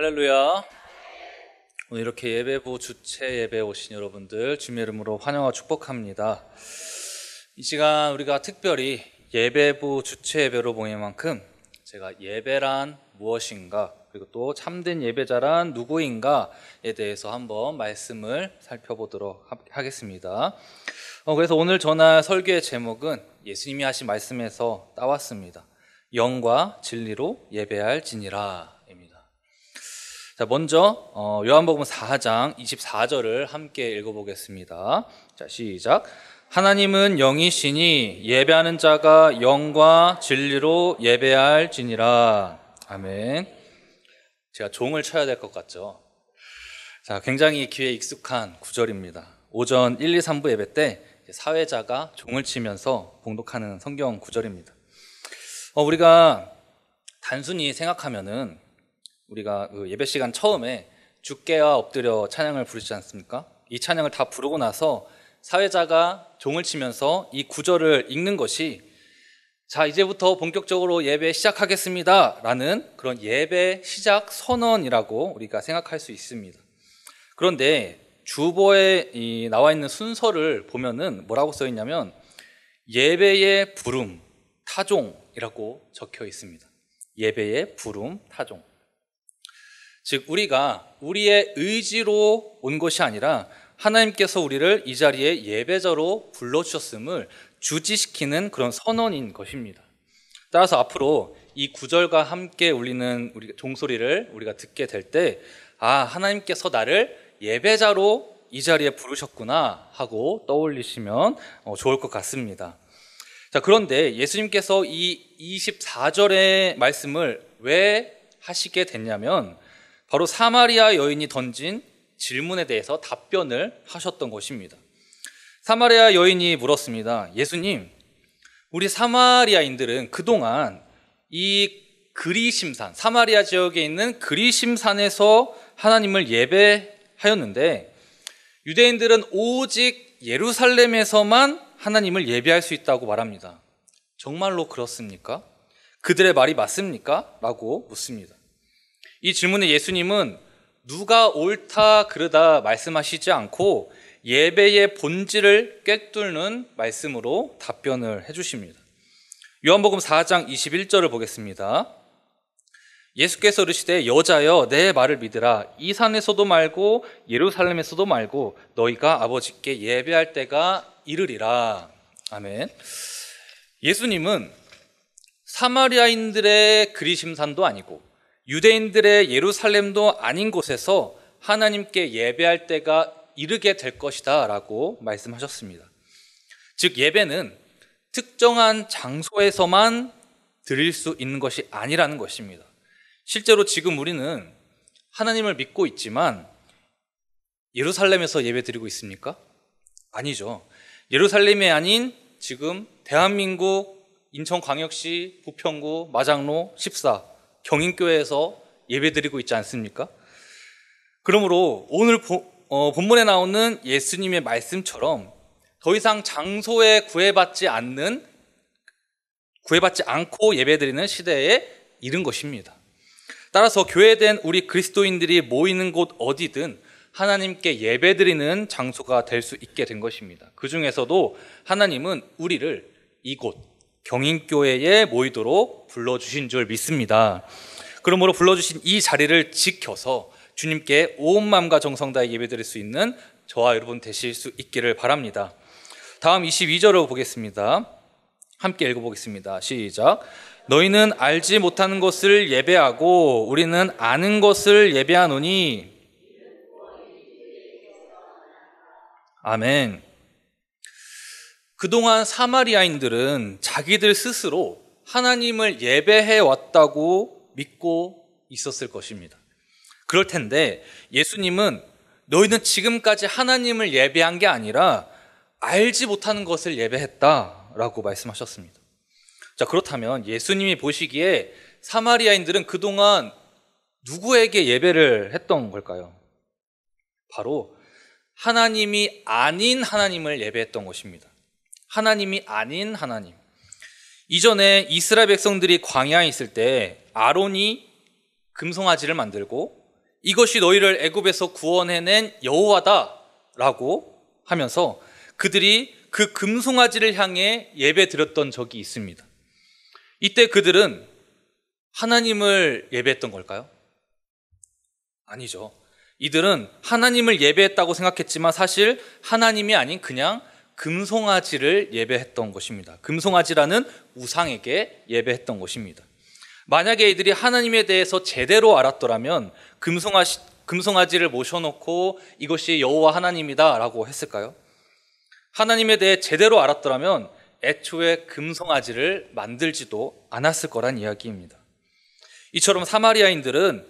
할렐루야. 오늘 이렇게 예배부 주체 예배에 오신 여러분들 주님의 이름으로 환영하고 축복합니다. 이 시간 우리가 특별히 예배부 주체 예배로 모인 만큼 제가 예배란 무엇인가, 그리고 또 참된 예배자란 누구인가에 대해서 한번 말씀을 살펴보도록 하겠습니다. 그래서 오늘 전할 설교의 제목은 예수님이 하신 말씀에서 따왔습니다. 영과 진리로 예배할지니라. 자, 먼저 요한복음 4장 24절을 함께 읽어보겠습니다. 자, 시작. 하나님은 영이시니 예배하는 자가 영과 진리로 예배할지니라. 아멘. 제가 종을 쳐야 될 것 같죠? 자, 굉장히 귀에 익숙한 구절입니다. 오전 1, 2, 3부 예배 때 사회자가 종을 치면서 봉독하는 성경 구절입니다. 우리가 단순히 생각하면은 우리가 그 예배 시간 처음에 주께와 엎드려 찬양을 부르지 않습니까? 이 찬양을 다 부르고 나서 사회자가 종을 치면서 이 구절을 읽는 것이 자, 이제부터 본격적으로 예배 시작하겠습니다 라는 그런 예배 시작 선언이라고 우리가 생각할 수 있습니다. 그런데 주보에 나와 있는 순서를 보면은 뭐라고 써 있냐면 예배의 부름, 타종이라고 적혀 있습니다. 예배의 부름, 타종. 즉 우리가 우리의 의지로 온 것이 아니라 하나님께서 우리를 이 자리에 예배자로 불러주셨음을 주지시키는 그런 선언인 것입니다. 따라서 앞으로 이 구절과 함께 울리는 우리 종소리를 우리가 듣게 될 때 하나님께서 나를 예배자로 이 자리에 부르셨구나 하고 떠올리시면 좋을 것 같습니다. 자, 그런데 예수님께서 이 24절의 말씀을 왜 하시게 됐냐면 바로 사마리아 여인이 던진 질문에 대해서 답변을 하셨던 것입니다. 사마리아 여인이 물었습니다. 예수님, 우리 사마리아인들은 그동안 이 그리심산, 사마리아 지역에 있는 그리심산에서 하나님을 예배하였는데 유대인들은 오직 예루살렘에서만 하나님을 예배할 수 있다고 말합니다. 정말로 그렇습니까? 그들의 말이 맞습니까? 라고 묻습니다. 이 질문에 예수님은 누가 옳다 그르다 말씀하시지 않고 예배의 본질을 꿰뚫는 말씀으로 답변을 해주십니다. 요한복음 4장 21절을 보겠습니다. 예수께서 이르시되 여자여 내 말을 믿으라. 이 산에서도 말고 예루살렘에서도 말고 너희가 아버지께 예배할 때가 이르리라. 아멘. 예수님은 사마리아인들의 그리심산도 아니고 유대인들의 예루살렘도 아닌 곳에서 하나님께 예배할 때가 이르게 될 것이다 라고 말씀하셨습니다. 즉 예배는 특정한 장소에서만 드릴 수 있는 것이 아니라는 것입니다. 실제로 지금 우리는 하나님을 믿고 있지만 예루살렘에서 예배 드리고 있습니까? 아니죠. 예루살렘이 아닌 지금 대한민국 인천광역시 부평구 마장로 14 경인교회에서 예배드리고 있지 않습니까? 그러므로 오늘 본문에 나오는 예수님의 말씀처럼 더 이상 장소에 구애받지 않고 예배드리는 시대에 이른 것입니다. 따라서 교회된 우리 그리스도인들이 모이는 곳 어디든 하나님께 예배드리는 장소가 될 수 있게 된 것입니다. 그 중에서도 하나님은 우리를 이곳 경인교회에 모이도록 불러주신 줄 믿습니다. 그러므로 불러주신 이 자리를 지켜서 주님께 온 마음과 정성 다해 예배드릴 수 있는 저와 여러분 되실 수 있기를 바랍니다. 다음 22절을 보겠습니다. 함께 읽어보겠습니다. 시작. 너희는 알지 못하는 것을 예배하고 우리는 아는 것을 예배하노니. 아멘. 그동안 사마리아인들은 자기들 스스로 하나님을 예배해 왔다고 믿고 있었을 것입니다. 그럴 텐데 예수님은 너희는 지금까지 하나님을 예배한 게 아니라 알지 못하는 것을 예배했다라고 말씀하셨습니다. 자, 그렇다면 예수님이 보시기에 사마리아인들은 그동안 누구에게 예배를 했던 걸까요? 바로 하나님이 아닌 하나님을 예배했던 것입니다. 하나님이 아닌 하나님. 이전에 이스라엘 백성들이 광야에 있을 때 아론이 금송아지를 만들고 이것이 너희를 애굽에서 구원해낸 여호와다라고 하면서 그들이 그 금송아지를 향해 예배드렸던 적이 있습니다. 이때 그들은 하나님을 예배했던 걸까요? 아니죠. 이들은 하나님을 예배했다고 생각했지만 사실 하나님이 아닌 그냥 금송아지를 예배했던 것입니다. 금송아지라는 우상에게 예배했던 것입니다. 만약에 이들이 하나님에 대해서 제대로 알았더라면 금송아지를 모셔놓고 이것이 여호와 하나님이다 라고 했을까요? 하나님에 대해 제대로 알았더라면 애초에 금송아지를 만들지도 않았을 거란 이야기입니다. 이처럼 사마리아인들은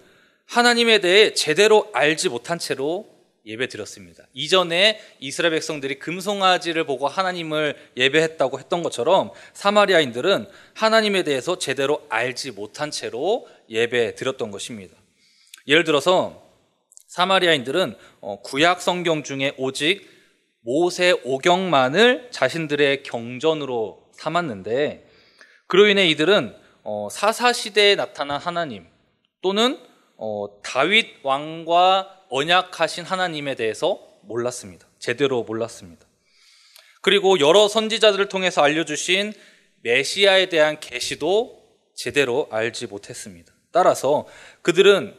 하나님에 대해 제대로 알지 못한 채로 예배드렸습니다. 이전에 이스라엘 백성들이 금송아지를 보고 하나님을 예배했다고 했던 것처럼 사마리아인들은 하나님에 대해서 제대로 알지 못한 채로 예배드렸던 것입니다. 예를 들어서 사마리아인들은 구약 성경 중에 오직 모세 오경만을 자신들의 경전으로 삼았는데 그로 인해 이들은 사사시대에 나타난 하나님 또는 다윗 왕과 언약하신 하나님에 대해서 몰랐습니다. 제대로 몰랐습니다. 그리고 여러 선지자들을 통해서 알려주신 메시아에 대한 계시도 제대로 알지 못했습니다. 따라서 그들은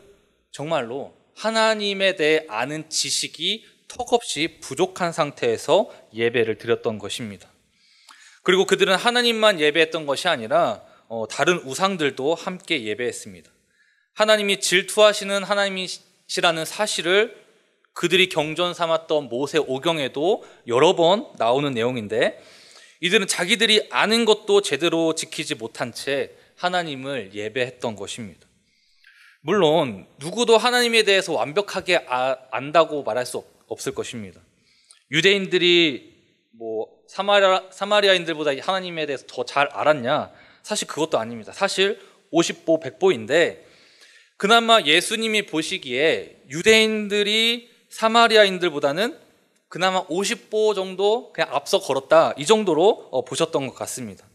정말로 하나님에 대해 아는 지식이 턱없이 부족한 상태에서 예배를 드렸던 것입니다. 그리고 그들은 하나님만 예배했던 것이 아니라 다른 우상들도 함께 예배했습니다. 하나님이 질투하시는 하나님이시라는 사실을 그들이 경전 삼았던 모세 오경에도 여러 번 나오는 내용인데 이들은 자기들이 아는 것도 제대로 지키지 못한 채 하나님을 예배했던 것입니다. 물론 누구도 하나님에 대해서 완벽하게 안다고 말할 수 없을 것입니다. 유대인들이 사마리아인들보다 하나님에 대해서 더 잘 알았냐? 사실 그것도 아닙니다. 사실 50보 100보인데 그나마 예수님이 보시기에 유대인들이 사마리아인들보다는 그나마 50보 정도 그냥 앞서 걸었다 이 정도로 보셨던 것 같습니다.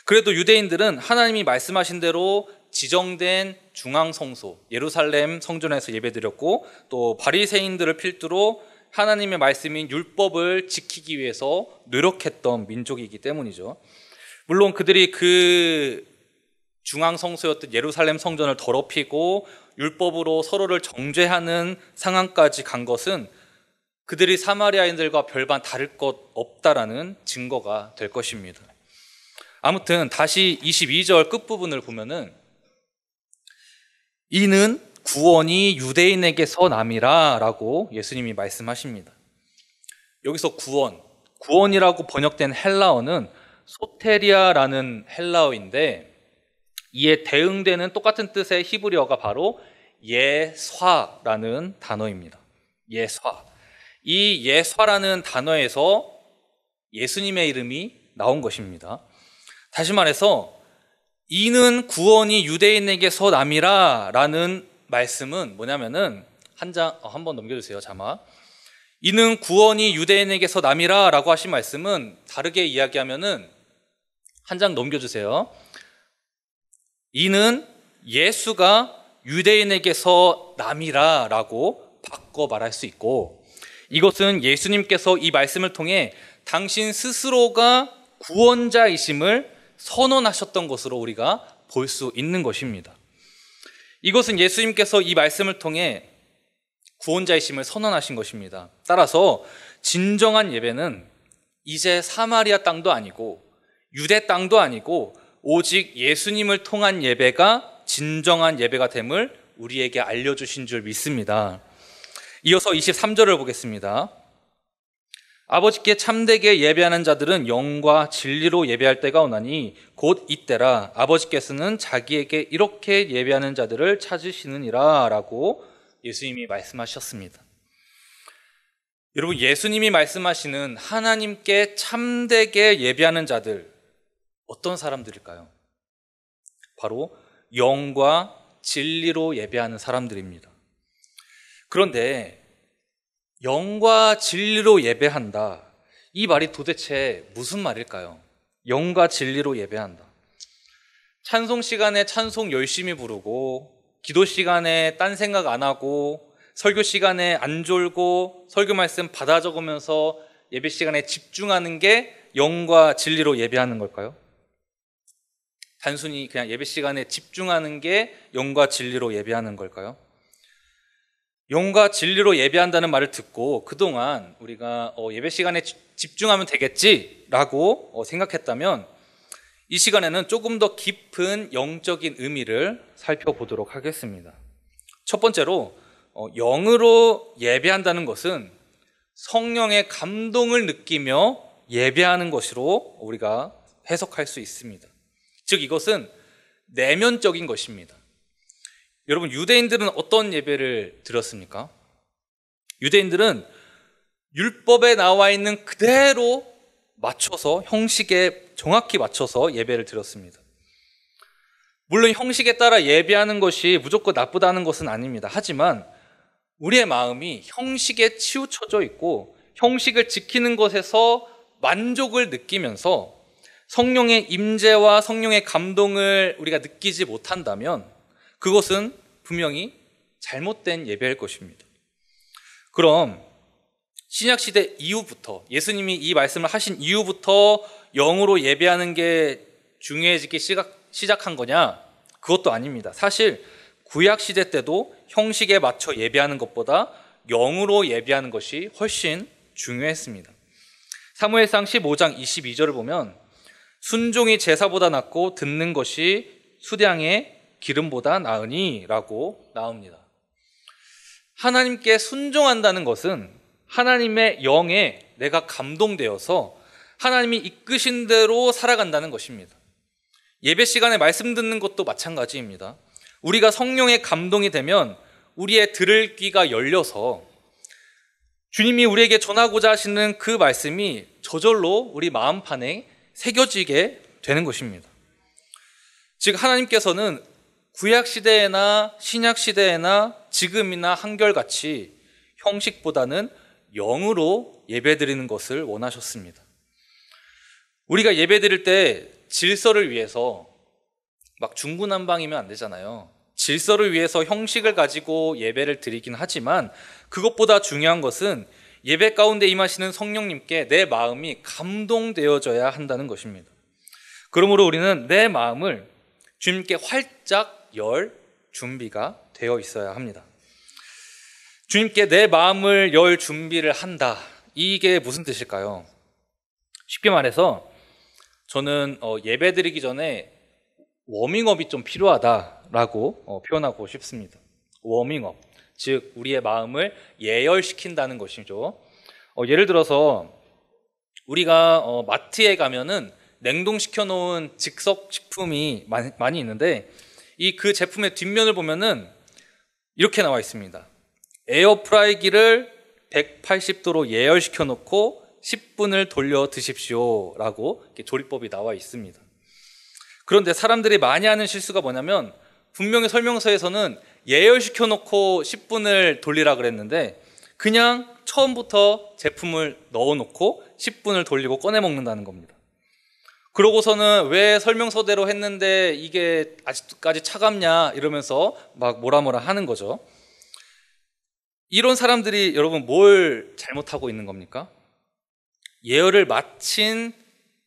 그래도 유대인들은 하나님이 말씀하신 대로 지정된 중앙성소 예루살렘 성전에서 예배드렸고 또 바리새인들을 필두로 하나님의 말씀인 율법을 지키기 위해서 노력했던 민족이기 때문이죠. 물론 그들이 그 중앙성소였던 예루살렘 성전을 더럽히고 율법으로 서로를 정죄하는 상황까지 간 것은 그들이 사마리아인들과 별반 다를 것 없다라는 증거가 될 것입니다. 아무튼 다시 22절 끝부분을 보면은 이는 구원이 유대인에게서 남이라 라고 예수님이 말씀하십니다. 여기서 구원이라고 번역된 헬라어는 소테리아라는 헬라어인데 이에 대응되는 똑같은 뜻의 히브리어가 바로 예쏴라는 단어입니다. 예쏴. 이 예쏴라는 단어에서 예수님의 이름이 나온 것입니다. 다시 말해서 이는 구원이 유대인에게서 남이라 라는 말씀은 뭐냐면은 한번 넘겨주세요. 자막. 이는 구원이 유대인에게서 남이라 라고 하신 말씀은 다르게 이야기하면은 한 장 넘겨주세요. 이는 예수가 유대인에게서 남이라 라고 바꿔 말할 수 있고 이것은 예수님께서 이 말씀을 통해 당신 스스로가 구원자이심을 선언하셨던 것으로 우리가 볼 수 있는 것입니다. 이것은 예수님께서 이 말씀을 통해 구원자이심을 선언하신 것입니다. 따라서 진정한 예배는 이제 사마리아 땅도 아니고 유대 땅도 아니고 오직 예수님을 통한 예배가 진정한 예배가 됨을 우리에게 알려주신 줄 믿습니다. 이어서 23절을 보겠습니다. 아버지께 참되게 예배하는 자들은 영과 진리로 예배할 때가 오나니 곧 이때라 아버지께서는 자기에게 이렇게 예배하는 자들을 찾으시느니라 라고 예수님이 말씀하셨습니다. 여러분, 예수님이 말씀하시는 하나님께 참되게 예배하는 자들 어떤 사람들일까요? 바로 영과 진리로 예배하는 사람들입니다. 그런데 영과 진리로 예배한다. 이 말이 도대체 무슨 말일까요? 영과 진리로 예배한다. 찬송 시간에 찬송 열심히 부르고 기도 시간에 딴 생각 안 하고 설교 시간에 안 졸고 설교 말씀 받아 적으면서 예배 시간에 집중하는 게 영과 진리로 예배하는 걸까요? 단순히 그냥 예배 시간에 집중하는 게 영과 진리로 예배하는 걸까요? 영과 진리로 예배한다는 말을 듣고 그동안 우리가 예배 시간에 집중하면 되겠지라고 생각했다면 이 시간에는 조금 더 깊은 영적인 의미를 살펴보도록 하겠습니다. 첫 번째로 영으로 예배한다는 것은 성령의 감동을 느끼며 예배하는 것으로 우리가 해석할 수 있습니다. 즉 이것은 내면적인 것입니다. 여러분, 유대인들은 어떤 예배를 드렸습니까? 유대인들은 율법에 나와 있는 그대로 맞춰서, 형식에 정확히 맞춰서 예배를 드렸습니다. 물론 형식에 따라 예배하는 것이 무조건 나쁘다는 것은 아닙니다. 하지만 우리의 마음이 형식에 치우쳐져 있고 형식을 지키는 것에서 만족을 느끼면서 성령의 임재와 성령의 감동을 우리가 느끼지 못한다면 그것은 분명히 잘못된 예배일 것입니다. 그럼 신약시대 이후부터, 예수님이 이 말씀을 하신 이후부터 영으로 예배하는 게 중요해지기 시작한 거냐? 그것도 아닙니다. 사실 구약시대 때도 형식에 맞춰 예배하는 것보다 영으로 예배하는 것이 훨씬 중요했습니다. 사무엘상 15장 22절을 보면 순종이 제사보다 낫고 듣는 것이 수량의 기름보다 나으니 라고 나옵니다. 하나님께 순종한다는 것은 하나님의 영에 내가 감동되어서 하나님이 이끄신 대로 살아간다는 것입니다. 예배 시간에 말씀 듣는 것도 마찬가지입니다. 우리가 성령의 감동이 되면 우리의 들을 귀가 열려서 주님이 우리에게 전하고자 하시는 그 말씀이 저절로 우리 마음판에 새겨지게 되는 것입니다. 즉 하나님께서는 구약시대에나 신약시대에나 지금이나 한결같이 형식보다는 영으로 예배드리는 것을 원하셨습니다. 우리가 예배드릴 때 질서를 위해서 막 중구난방이면 안 되잖아요. 질서를 위해서 형식을 가지고 예배를 드리긴 하지만 그것보다 중요한 것은 예배 가운데 임하시는 성령님께 내 마음이 감동되어져야 한다는 것입니다. 그러므로 우리는 내 마음을 주님께 활짝 열 준비가 되어 있어야 합니다. 주님께 내 마음을 열 준비를 한다. 이게 무슨 뜻일까요? 쉽게 말해서 저는 예배 드리기 전에 워밍업이 좀 필요하다라고 표현하고 싶습니다. 워밍업, 즉 우리의 마음을 예열시킨다는 것이죠. 예를 들어서 우리가 마트에 가면은 냉동시켜 놓은 즉석 식품이 많이 있는데 그 제품의 뒷면을 보면은 이렇게 나와 있습니다. 에어프라이기를 180도로 예열시켜 놓고 10분을 돌려 드십시오 라고 이렇게 조리법이 나와 있습니다. 그런데 사람들이 많이 하는 실수가 뭐냐면 분명히 설명서에서는 예열시켜 놓고 10분을 돌리라 그랬는데 그냥 처음부터 제품을 넣어 놓고 10분을 돌리고 꺼내 먹는다는 겁니다. 그러고서는 왜 설명서대로 했는데 이게 아직까지 차갑냐 이러면서 막 뭐라 하는 거죠. 이런 사람들이 여러분 뭘 잘못하고 있는 겁니까? 예열을 마친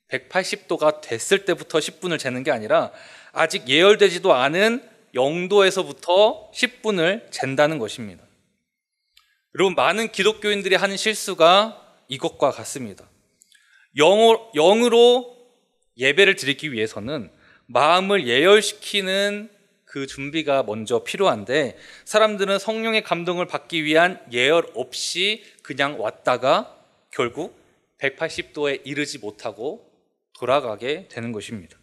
180도가 됐을 때부터 10분을 재는 게 아니라 아직 예열되지도 않은 0도에서부터 10분을 잰다는 것입니다. 여러분, 많은 기독교인들이 하는 실수가 이것과 같습니다. 영으로 예배를 드리기 위해서는 마음을 예열시키는 그 준비가 먼저 필요한데 사람들은 성령의 감동을 받기 위한 예열 없이 그냥 왔다가 결국 180도에 이르지 못하고 돌아가게 되는 것입니다.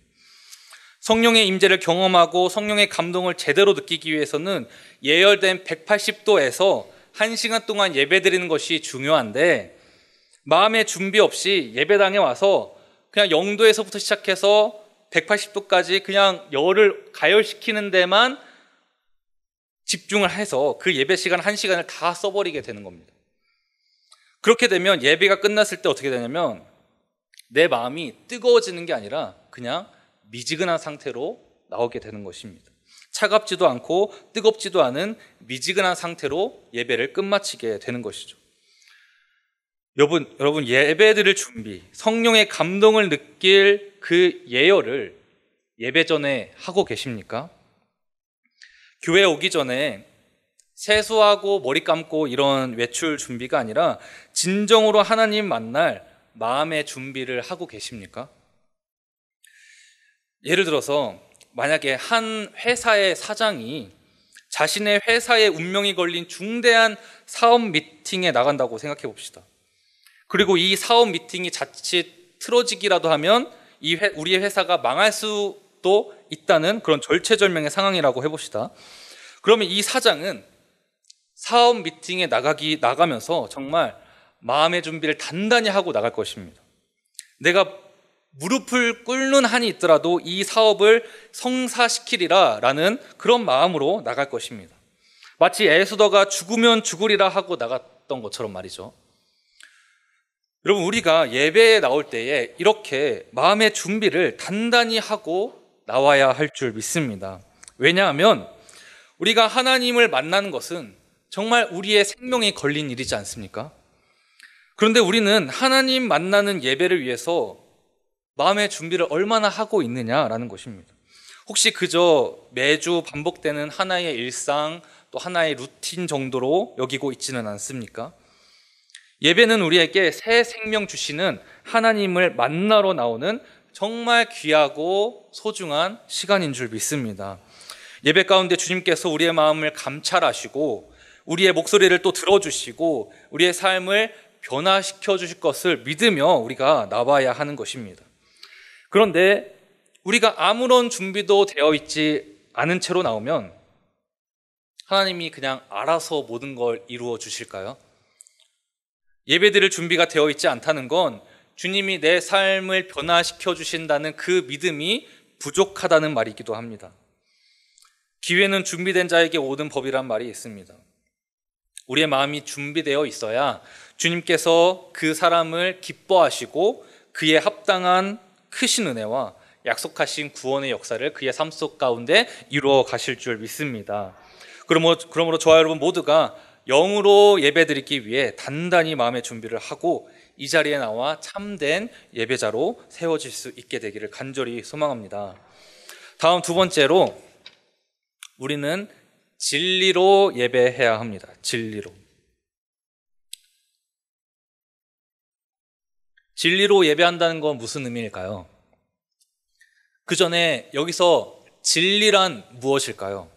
성령의 임재를 경험하고 성령의 감동을 제대로 느끼기 위해서는 예열된 180도에서 1시간 동안 예배드리는 것이 중요한데 마음의 준비 없이 예배당에 와서 그냥 0도에서부터 시작해서 180도까지 그냥 열을 가열시키는 데만 집중을 해서 그 예배 시간 1시간을 다 써버리게 되는 겁니다. 그렇게 되면 예배가 끝났을 때 어떻게 되냐면 내 마음이 뜨거워지는 게 아니라 그냥 미지근한 상태로 나오게 되는 것입니다. 차갑지도 않고 뜨겁지도 않은 미지근한 상태로 예배를 끝마치게 되는 것이죠. 여러분 예배 드릴 준비, 성령의 감동을 느낄 그 예열을 예배 전에 하고 계십니까? 교회 오기 전에 세수하고 머리 감고 이런 외출 준비가 아니라 진정으로 하나님 만날 마음의 준비를 하고 계십니까? 예를 들어서 만약에 한 회사의 사장이 자신의 회사의 운명이 걸린 중대한 사업 미팅에 나간다고 생각해 봅시다. 그리고 이 사업 미팅이 자칫 틀어지기라도 하면 우리의 회사가 망할 수도 있다는 그런 절체절명의 상황이라고 해봅시다. 그러면 이 사장은 사업 미팅에 나가면서 정말 마음의 준비를 단단히 하고 나갈 것입니다. 내가 무릎을 꿇는 한이 있더라도 이 사업을 성사시키리라 라는 그런 마음으로 나갈 것입니다. 마치 에스더가 죽으면 죽으리라 하고 나갔던 것처럼 말이죠. 여러분, 우리가 예배에 나올 때에 이렇게 마음의 준비를 단단히 하고 나와야 할 줄 믿습니다. 왜냐하면 우리가 하나님을 만나는 것은 정말 우리의 생명이 걸린 일이지 않습니까? 그런데 우리는 하나님 만나는 예배를 위해서 마음의 준비를 얼마나 하고 있느냐라는 것입니다. 혹시 그저 매주 반복되는 하나의 일상, 또 하나의 루틴 정도로 여기고 있지는 않습니까? 예배는 우리에게 새 생명 주시는 하나님을 만나러 나오는 정말 귀하고 소중한 시간인 줄 믿습니다. 예배 가운데 주님께서 우리의 마음을 감찰하시고 우리의 목소리를 또 들어주시고 우리의 삶을 변화시켜 주실 것을 믿으며 우리가 나와야 하는 것입니다. 그런데 우리가 아무런 준비도 되어 있지 않은 채로 나오면 하나님이 그냥 알아서 모든 걸 이루어 주실까요? 예배드릴 준비가 되어 있지 않다는 건 주님이 내 삶을 변화시켜 주신다는 그 믿음이 부족하다는 말이기도 합니다. 기회는 준비된 자에게 오는 법이란 말이 있습니다. 우리의 마음이 준비되어 있어야 주님께서 그 사람을 기뻐하시고 그에 합당한 크신 은혜와 약속하신 구원의 역사를 그의 삶 속 가운데 이루어 가실 줄 믿습니다. 그러므로 저와 여러분 모두가 영으로 예배드리기 위해 단단히 마음의 준비를 하고 이 자리에 나와 참된 예배자로 세워질 수 있게 되기를 간절히 소망합니다. 다음 두 번째로 우리는 진리로 예배해야 합니다. 진리로. 진리로 예배한다는 건 무슨 의미일까요? 그 전에 여기서 진리란 무엇일까요?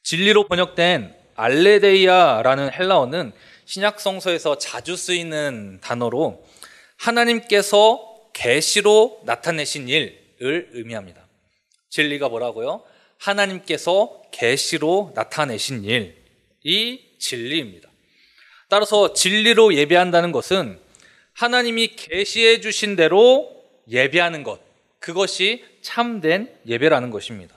진리로 번역된 알레데이아라는 헬라어는 신약 성서에서 자주 쓰이는 단어로 하나님께서 계시로 나타내신 일을 의미합니다. 진리가 뭐라고요? 하나님께서 계시로 나타내신 일이 진리입니다. 따라서 진리로 예배한다는 것은 하나님이 계시해 주신 대로 예배하는 것, 그것이 참된 예배라는 것입니다.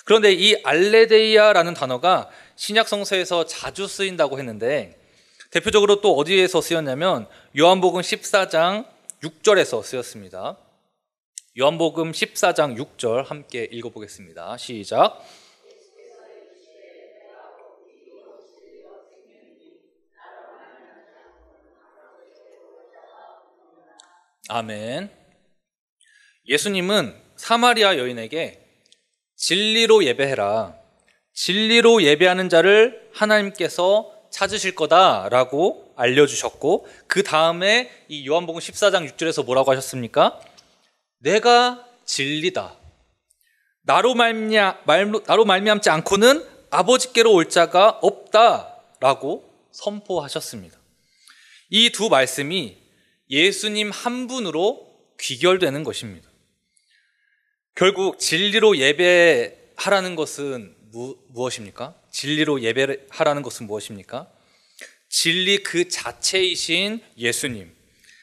그런데 이 알레데이아라는 단어가 신약 성서에서 자주 쓰인다고 했는데 대표적으로 또 어디에서 쓰였냐면 요한복음 14장 6절에서 쓰였습니다. 요한복음 14장 6절 함께 읽어보겠습니다. 시작. 아멘. 예수님은 사마리아 여인에게 진리로 예배해라, 진리로 예배하는 자를 하나님께서 찾으실 거다라고 알려주셨고, 그 다음에 이 요한복음 14장 6절에서 뭐라고 하셨습니까? 내가 진리다. 나로 말미암지 않고는 아버지께로 올 자가 없다라고 선포하셨습니다. 이 두 말씀이 예수님 한 분으로 귀결되는 것입니다. 결국 진리로 예배하라는 것은 무엇입니까? 진리로 예배하라는 것은 무엇입니까? 진리 그 자체이신 예수님,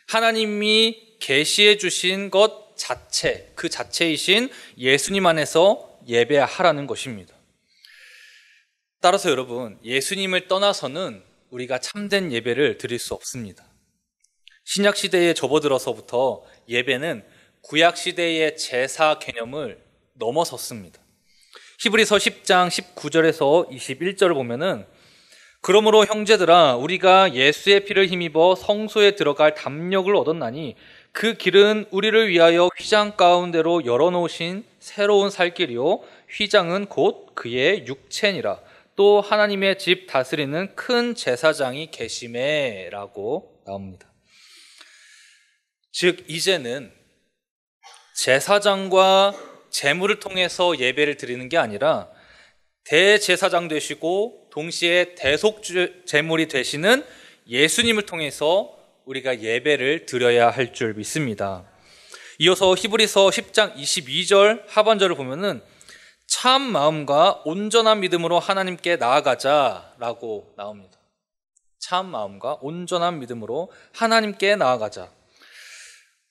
하나님이 계시해 주신 것 자체, 그 자체이신 예수님 안에서 예배하라는 것입니다. 따라서 여러분, 예수님을 떠나서는 우리가 참된 예배를 드릴 수 없습니다. 신약 시대에 접어들어서부터 예배는 구약 시대의 제사 개념을 넘어섰습니다. 히브리서 10장 19절에서 21절을 보면은 그러므로 형제들아 우리가 예수의 피를 힘입어 성소에 들어갈 담력을 얻었나니 그 길은 우리를 위하여 휘장 가운데로 열어놓으신 새로운 살 길이요 휘장은 곧 그의 육체니라. 또 하나님의 집 다스리는 큰 제사장이 계심에 라고 나옵니다. 즉 이제는 제사장과 제물을 통해서 예배를 드리는 게 아니라 대제사장 되시고 동시에 대속 제물이 되시는 예수님을 통해서 우리가 예배를 드려야 할 줄 믿습니다. 이어서 히브리서 10장 22절 하반절을 보면은 참 마음과 온전한 믿음으로 하나님께 나아가자라고 나옵니다. 참 마음과 온전한 믿음으로 하나님께 나아가자.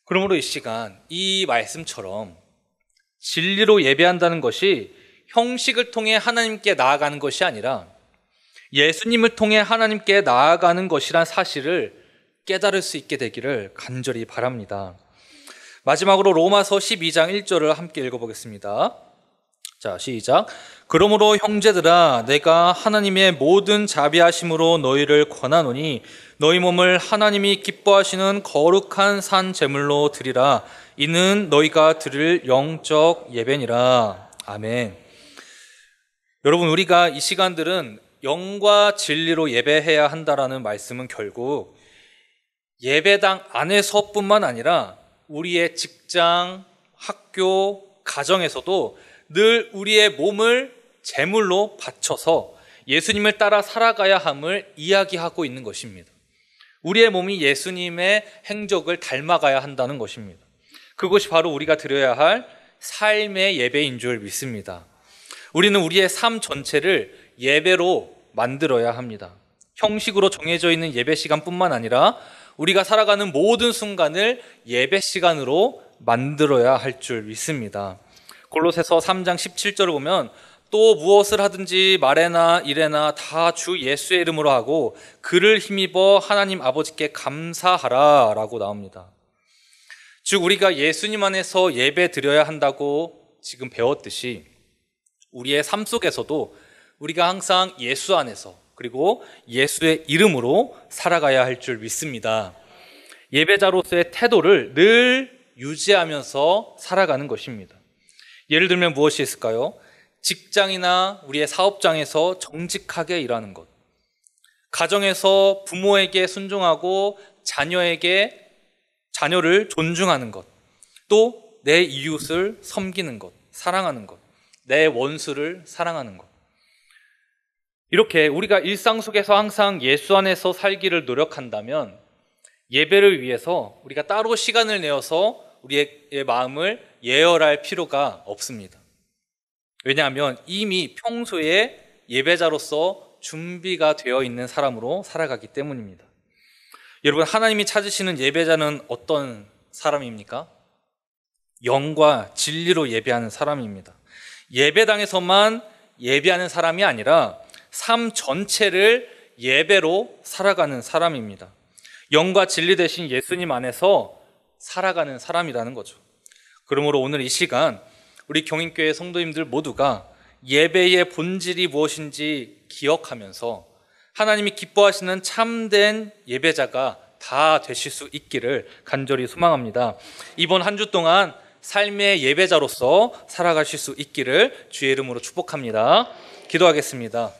그러므로 이 시간 이 말씀처럼 진리로 예배한다는 것이 형식을 통해 하나님께 나아가는 것이 아니라 예수님을 통해 하나님께 나아가는 것이란 사실을 깨달을 수 있게 되기를 간절히 바랍니다. 마지막으로 로마서 12장 1절을 함께 읽어보겠습니다. 자, 시작. 그러므로 형제들아 내가 하나님의 모든 자비하심으로 너희를 권하노니 너희 몸을 하나님이 기뻐하시는 거룩한 산 제물로 드리라. 이는 너희가 드릴 영적 예배니라. 아멘. 여러분, 우리가 이 시간들은 영과 진리로 예배해야 한다라는 말씀은 결국 예배당 안에서뿐만 아니라 우리의 직장, 학교, 가정에서도 늘 우리의 몸을 제물로 바쳐서 예수님을 따라 살아가야 함을 이야기하고 있는 것입니다. 우리의 몸이 예수님의 행적을 닮아가야 한다는 것입니다. 그것이 바로 우리가 드려야 할 삶의 예배인 줄 믿습니다. 우리는 우리의 삶 전체를 예배로 만들어야 합니다. 형식으로 정해져 있는 예배 시간뿐만 아니라 우리가 살아가는 모든 순간을 예배 시간으로 만들어야 할 줄 믿습니다. 골로새서 3장 17절을 보면 또 무엇을 하든지 말에나 일에나 다 주 예수의 이름으로 하고 그를 힘입어 하나님 아버지께 감사하라 라고 나옵니다. 즉 우리가 예수님 안에서 예배 드려야 한다고 지금 배웠듯이 우리의 삶 속에서도 우리가 항상 예수 안에서 그리고 예수의 이름으로 살아가야 할 줄 믿습니다. 예배자로서의 태도를 늘 유지하면서 살아가는 것입니다. 예를 들면 무엇이 있을까요? 직장이나 우리의 사업장에서 정직하게 일하는 것, 가정에서 부모에게 순종하고 자녀를 존중하는 것, 또 내 이웃을 섬기는 것, 사랑하는 것, 내 원수를 사랑하는 것. 이렇게 우리가 일상 속에서 항상 예수 안에서 살기를 노력한다면 예배를 위해서 우리가 따로 시간을 내어서 우리의 마음을 예열할 필요가 없습니다. 왜냐하면 이미 평소에 예배자로서 준비가 되어 있는 사람으로 살아가기 때문입니다. 여러분, 하나님이 찾으시는 예배자는 어떤 사람입니까? 영과 진리로 예배하는 사람입니다. 예배당에서만 예배하는 사람이 아니라 삶 전체를 예배로 살아가는 사람입니다. 영과 진리 대신 예수님 안에서 살아가는 사람이라는 거죠. 그러므로 오늘 이 시간 우리 경인교회 성도님들 모두가 예배의 본질이 무엇인지 기억하면서 하나님이 기뻐하시는 참된 예배자가 다 되실 수 있기를 간절히 소망합니다. 이번 한 주 동안 삶의 예배자로서 살아가실 수 있기를 주의 이름으로 축복합니다. 기도하겠습니다.